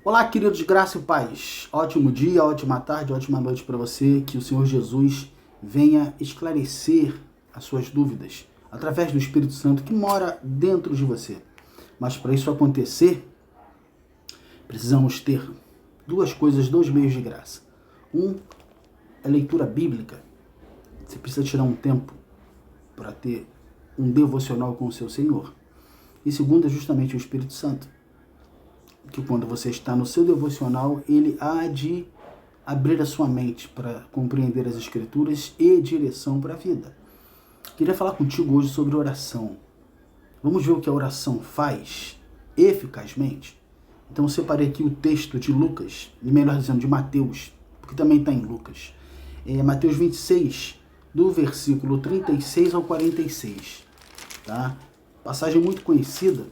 Olá, queridos, graça e paz. Ótimo dia, ótima tarde, ótima noite para você. Que o Senhor Jesus venha esclarecer as suas dúvidas através do Espírito Santo que mora dentro de você. Mas para isso acontecer, precisamos ter duas coisas, dois meios de graça. Um é leitura bíblica. Você precisa tirar um tempo para ter um devocional com o seu Senhor. E segundo é justamente o Espírito Santo, que quando você está no seu devocional, ele há de abrir a sua mente para compreender as Escrituras e direção para a vida. Queria falar contigo hoje sobre oração. Vamos ver o que a oração faz eficazmente? Então eu separei aqui o texto de Lucas, melhor dizendo, de Mateus, porque também está em Lucas. Mateus 26, do versículo 36 ao 46. Tá? Passagem muito conhecida,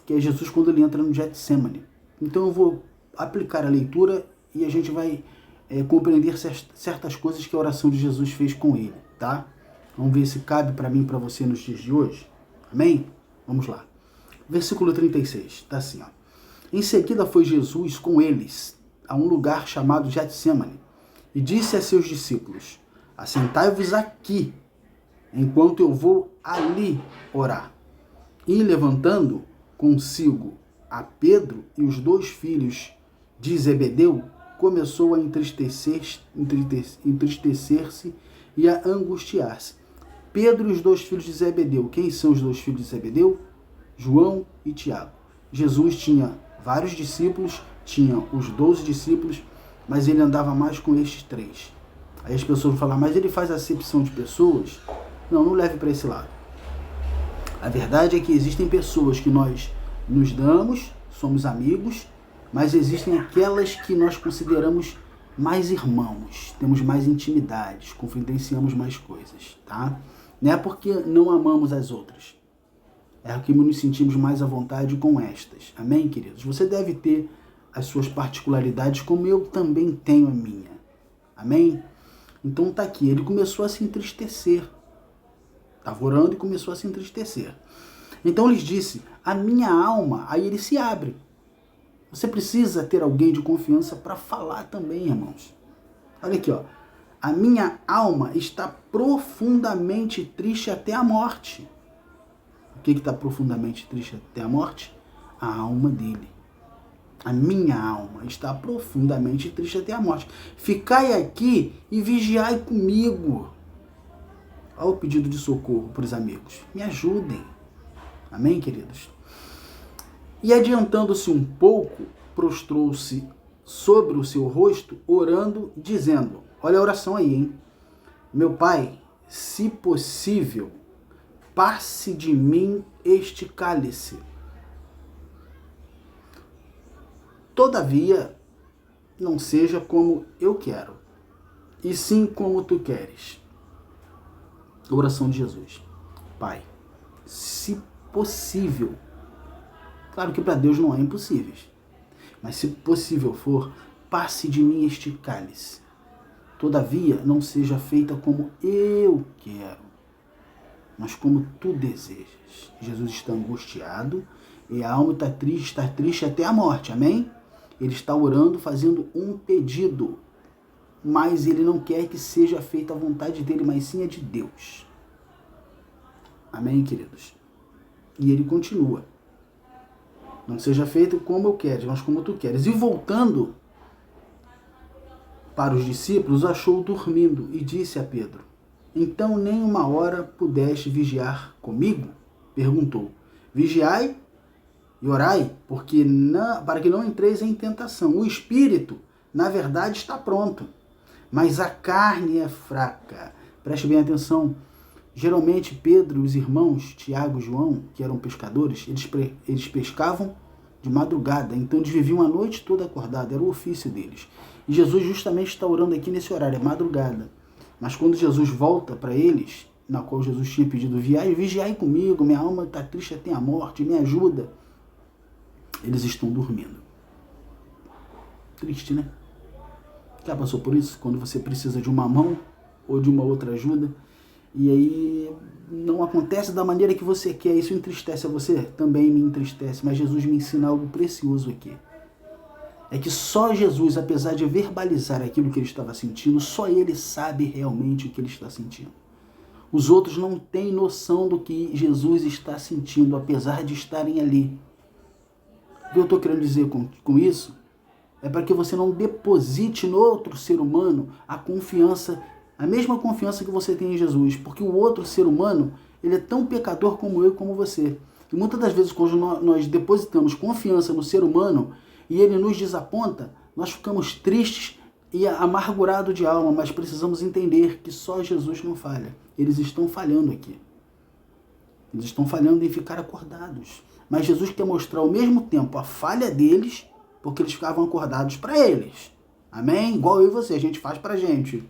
que é Jesus quando ele entra no Getsemane. Então eu vou aplicar a leitura e a gente vai compreender certas coisas que a oração de Jesus fez com ele, tá? Vamos ver se cabe para mim e para você nos dias de hoje. Amém? Vamos lá. Versículo 36, tá assim, ó. Em seguida foi Jesus com eles a um lugar chamado Getsemane e disse a seus discípulos: assentai-vos aqui, enquanto eu vou ali orar. E levantando consigo a Pedro e os dois filhos de Zebedeu, começou a entristecer-se e a angustiar-se. Pedro e os dois filhos de Zebedeu. Quem são os dois filhos de Zebedeu? João e Tiago. Jesus tinha vários discípulos, tinha os 12 discípulos, mas ele andava mais com estes três. Aí as pessoas vão falar, mas ele faz acepção de pessoas? Não leve para esse lado. A verdade é que existem pessoas que nós nos damos, somos amigos, mas existem aquelas que nós consideramos mais irmãos, temos mais intimidades, confidenciamos mais coisas, tá? Não é porque não amamos as outras, é que nos sentimos mais à vontade com estas. Amém, queridos? Você deve ter as suas particularidades, como eu também tenho a minha. Amém? Então tá aqui, ele começou a se entristecer. Estava orando e começou a se entristecer. Então lhes disse, a minha alma, aí ele se abre. Você precisa ter alguém de confiança para falar também, irmãos. Olha aqui, ó. A minha alma está profundamente triste até a morte. O que está profundamente triste até a morte? A alma dele. A minha alma está profundamente triste até a morte. Ficai aqui e vigiai comigo. Olha o pedido de socorro para os amigos. Me ajudem. Amém, queridos? E adiantando-se um pouco, prostrou-se sobre o seu rosto, orando, dizendo, olha a oração aí, hein? Meu Pai, se possível, passe de mim este cálice. Todavia, não seja como eu quero, e sim como tu queres. Oração de Jesus. Pai, se possível, claro que para Deus não é impossível, mas se possível for, passe de mim este cálice. Todavia, não seja feita como eu quero, mas como tu desejas. Jesus está angustiado e a alma está triste até a morte, amém? Ele está orando, fazendo um pedido, mas ele não quer que seja feita a vontade dele, mas sim a de Deus. Amém, queridos? E ele continua. Não seja feito como eu quero, mas como tu queres. E voltando para os discípulos, achou dormindo e disse a Pedro, então nem uma hora pudeste vigiar comigo? Perguntou. Vigiai e orai, para que não entreis em tentação. O espírito, na verdade, está pronto, mas a carne é fraca. Preste bem atenção. Geralmente Pedro e os irmãos, Tiago e João, que eram pescadores, eles pescavam de madrugada, então eles viviam a noite toda acordados, era o ofício deles. E Jesus justamente está orando aqui nesse horário, é madrugada. Mas quando Jesus volta para eles, na qual Jesus tinha pedido, vigiai comigo, minha alma está triste até a morte, me ajuda. Eles estão dormindo. Triste, né? Já passou por isso? Quando você precisa de uma mão ou de uma outra ajuda, e aí não acontece da maneira que você quer, isso entristece a você? Também me entristece, mas Jesus me ensina algo precioso aqui. é que só Jesus, apesar de verbalizar aquilo que ele estava sentindo, só ele sabe realmente o que ele está sentindo. Os outros não têm noção do que Jesus está sentindo, apesar de estarem ali. O que eu estou querendo dizer com isso é para que você não deposite no outro ser humano a confiança, a mesma confiança que você tem em Jesus, porque o outro ser humano, ele é tão pecador como eu e como você. E muitas das vezes, quando nós depositamos confiança no ser humano e ele nos desaponta, nós ficamos tristes e amargurados de alma, mas precisamos entender que só Jesus não falha. Eles estão falhando aqui. Eles estão falhando em ficar acordados. Mas Jesus quer mostrar ao mesmo tempo a falha deles, porque eles ficavam acordados para eles. Amém? Igual eu e você, a gente faz pra gente.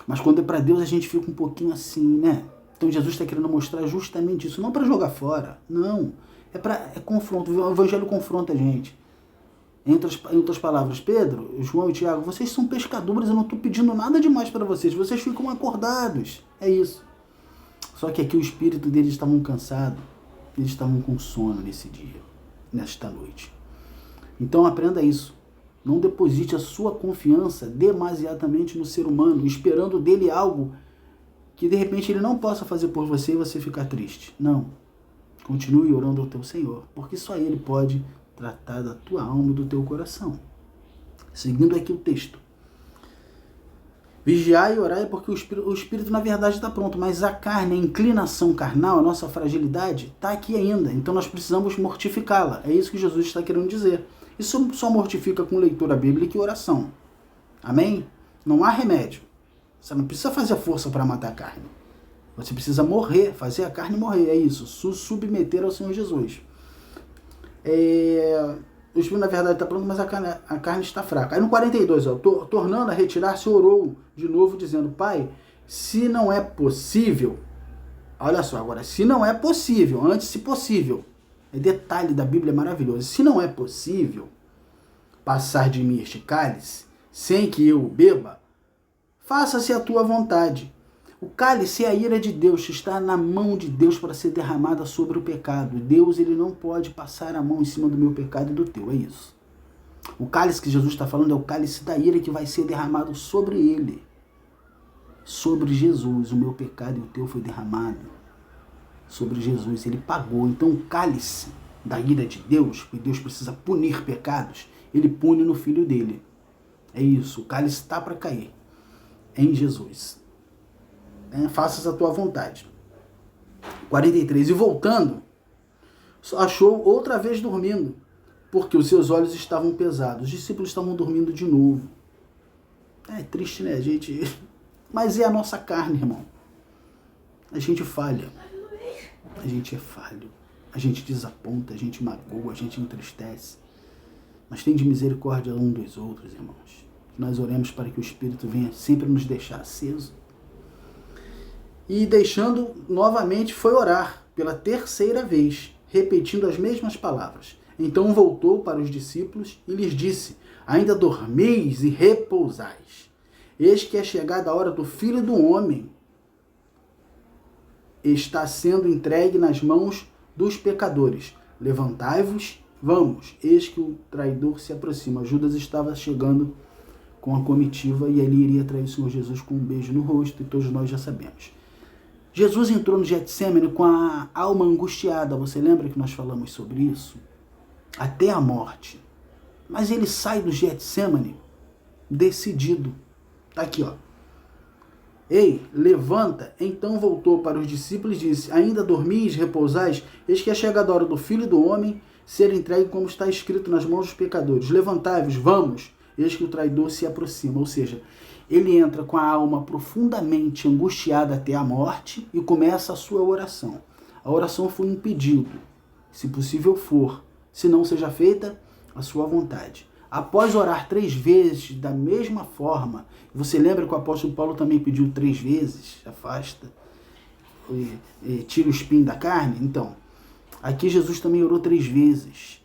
Mas quando é para Deus, a gente fica um pouquinho assim, né? Então Jesus está querendo mostrar justamente isso. Não para jogar fora, não. É confronto. O Evangelho confronta a gente. Em outras palavras, Pedro, João e Tiago, vocês são pescadores, eu não estou pedindo nada demais para vocês. Vocês ficam acordados. É isso. Só que aqui o espírito deles estavam cansado. Eles estavam com sono nesse dia, nesta noite. Então aprenda isso. Não deposite a sua confiança demasiadamente no ser humano, esperando dele algo que de repente ele não possa fazer por você e você ficar triste. Não. Continue orando ao teu Senhor, porque só ele pode tratar da tua alma e do teu coração. Seguindo aqui o texto. Vigiai e orai, porque o espírito na verdade está pronto, mas a carne, a inclinação carnal, a nossa fragilidade, está aqui ainda. Então nós precisamos mortificá-la. É isso que Jesus está querendo dizer. Isso só mortifica com leitura bíblica e oração. Amém? Não há remédio. Você não precisa fazer força para matar a carne. Você precisa morrer, fazer a carne morrer. É isso, submeter ao Senhor Jesus. O espírito na verdade está pronto, mas a carne está fraca. Aí no 42, tornando a retirar-se, orou de novo, dizendo: Pai, se não é possível, olha só agora, se não é possível, antes se possível, é detalhe da Bíblia maravilhoso, se não é possível passar de mim este cálice, sem que eu o beba, faça-se a tua vontade. O cálice é a ira de Deus, que está na mão de Deus para ser derramada sobre o pecado. Deus, ele não pode passar a mão em cima do meu pecado e do teu, é isso. O cálice que Jesus está falando é o cálice da ira que vai ser derramado sobre ele. Sobre Jesus, o meu pecado e o teu foi derramado. Sobre Jesus, ele pagou. Então o cálice da ira de Deus, que Deus precisa punir pecados, ele pune no Filho dele. É isso, o cálice está para cair em Jesus. Faças a tua vontade. 43. E voltando, achou outra vez dormindo, porque os seus olhos estavam pesados. Os discípulos estavam dormindo de novo. É triste, né, gente? Mas é a nossa carne, irmão. A gente falha. A gente é falho. A gente desaponta, a gente magoa, a gente entristece. Mas tem de misericórdia um dos outros, irmãos. Nós oremos para que o Espírito venha sempre nos deixar aceso. E deixando novamente foi orar pela terceira vez, repetindo as mesmas palavras. Então voltou para os discípulos e lhes disse: ainda dormeis e repousais. Eis que é chegada a hora do Filho do Homem. Está sendo entregue nas mãos dos pecadores. Levantai-vos, vamos. Eis que o traidor se aproxima. Judas estava chegando com a comitiva e ele iria trair o Senhor Jesus com um beijo no rosto, e todos nós já sabemos. Jesus entrou no Getsêmani com a alma angustiada. Você lembra que nós falamos sobre isso? Até a morte. Mas ele sai do Getsêmani decidido. Tá aqui, ó. Ei, levanta. Então voltou para os discípulos e disse: ainda dormis, repousais? Eis que é chegada a hora do Filho do Homem ser entregue como está escrito nas mãos dos pecadores. Levantai-vos, vamos. Eis que o traidor se aproxima. Ou seja, ele entra com a alma profundamente angustiada até a morte e começa a sua oração. A oração foi um pedido, se possível for, se não seja feita a sua vontade. Após orar 3 vezes da mesma forma, você lembra que o apóstolo Paulo também pediu 3 vezes, afasta, tira o espinho da carne? Então, aqui Jesus também orou 3 vezes.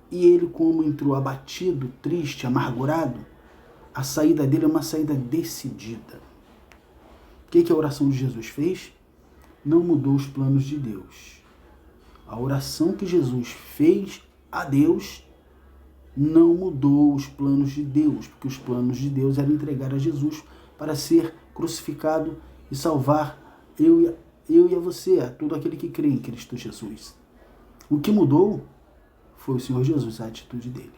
E ele, como entrou abatido, triste, amargurado, a saída dele é uma saída decidida. O que a oração de Jesus fez? Não mudou os planos de Deus. A oração que Jesus fez a Deus não mudou os planos de Deus, porque os planos de Deus eram entregar a Jesus para ser crucificado e salvar eu e a você, a todo aquele que crê em Cristo Jesus. O que mudou foi o Senhor Jesus, a atitude dele.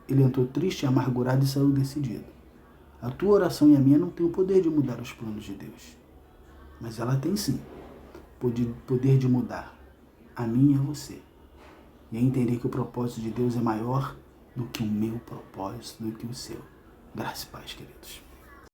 Ele entrou triste, amargurado e saiu decidido. A tua oração e a minha não tem o poder de mudar os planos de Deus, mas ela tem sim poder de mudar a mim e a você. E é entender que o propósito de Deus é maior do que o meu propósito, do que o seu. Graça e paz, queridos.